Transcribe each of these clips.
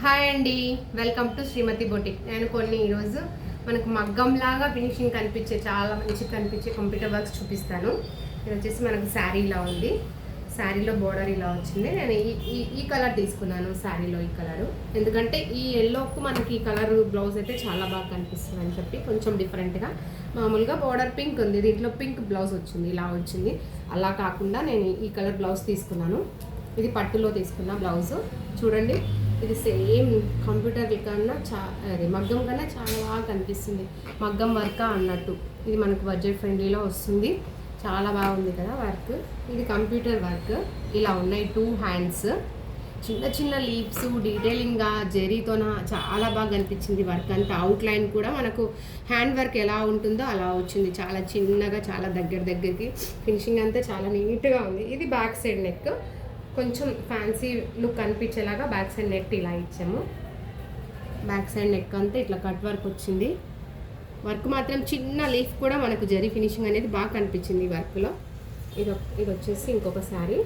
Hi అండి, welcome to Shrimati boutique. నేను ఈరోజు మనకు మగ్గంలాగా ఫినిషింగ్ కనిపించే చాలా మంచిగా కనిపించే కంప్యూటర్ వర్క్స్ చూపిస్తాను. ఇది వచ్చేసి మనకు శారీ ఇలా ఉంది, శారీలో బోర్డర్ ఇలా వచ్చింది. నేను ఈ కలర్ తీసుకున్నాను శారీలో, ఈ కలరు ఎందుకంటే ఈ ఎల్లోకు మనకి ఈ కలర్ బ్లౌజ్ అయితే చాలా బాగా కనిపిస్తుంది అని చెప్పి కొంచెం డిఫరెంట్గా. మామూలుగా బోర్డర్ పింక్ ఉంది, దీంట్లో పింక్ బ్లౌజ్ వచ్చింది, ఇలా వచ్చింది. అలా కాకుండా నేను ఈ కలర్ బ్లౌజ్ తీసుకున్నాను. ఇది పట్టులో తీసుకున్న బ్లౌజు చూడండి. ఇది సేమ్ కంప్యూటర్ కన్నా అది మగ్గం కన్నా చాలా బాగా కనిపిస్తుంది. మగ్గం వర్క్ అన్నట్టు ఇది మనకు బడ్జెట్ ఫ్రెండ్లీలో వస్తుంది. చాలా బాగుంది కదా వర్క్. ఇది కంప్యూటర్ వర్క్. ఇలా ఉన్నాయి 2 హ్యాండ్స్, చిన్న చిన్న లీవ్స్, డీటెయిలింగ్గా జెరీతోన చాలా బాగా కనిపించింది. వర్క్ అంతా అవుట్లైన్ కూడా మనకు హ్యాండ్ వర్క్ ఎలా ఉంటుందో అలా వచ్చింది. చాలా చిన్నగా, చాలా దగ్గరికి ఫినిషింగ్ అంతా చాలా నీట్గా ఉంది. ఇది బ్యాక్ సైడ్ నెక్, కొంచెం ఫ్యాన్సీ లుక్ అనిపించేలాగా బ్యాక్ సైడ్ నెక్ ఇలా ఇచ్చాము. బ్యాక్ సైడ్ నెక్ అంతా ఇట్లా కట్ వర్క్ వచ్చింది. వర్క్ మాత్రం చిన్న లీఫ్ కూడా మనకు జరీ ఫినిషింగ్ అనేది బాగా కనిపించింది ఈ వర్క్లో. ఇది వచ్చేసి ఇంకొక శారీ,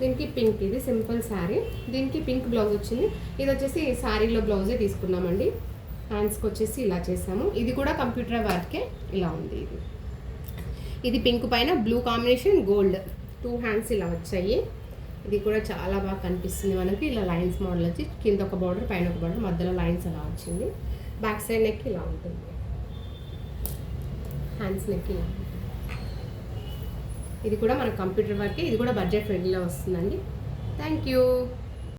దీనికి పింక్, ఇది సింపుల్ శారీ, దీనికి పింక్ బ్లౌజ్ వచ్చింది. ఇది వచ్చేసి శారీలో బ్లౌజే తీసుకున్నామండి. హ్యాండ్స్కి వచ్చేసి ఇలా చేసాము. ఇది కూడా కంప్యూటర్ వర్కే, ఇలా ఉంది. ఇది పింక్ పైన బ్లూ కాంబినేషన్, గోల్డ్, 2 హ్యాండ్స్ ఇలా వచ్చాయి. ఇది కూడా చాలా బాగా కనిపిస్తుంది మనకి. ఇలా లైన్స్ మోడల్ వచ్చి కింద ఒక బార్డర్, పైన ఒక బార్డర్, మధ్యలో లైన్స్ అలా వచ్చింది. బ్యాక్ సైడ్ నెక్ ఇలా ఉంటుంది, హ్యాండ్స్ నెక్ ఇలా. ఇది కూడా మన కంప్యూటర్ వర్కే, ఇది కూడా బడ్జెట్ ఫ్రెండ్లీలో వస్తుందండి. Thank you.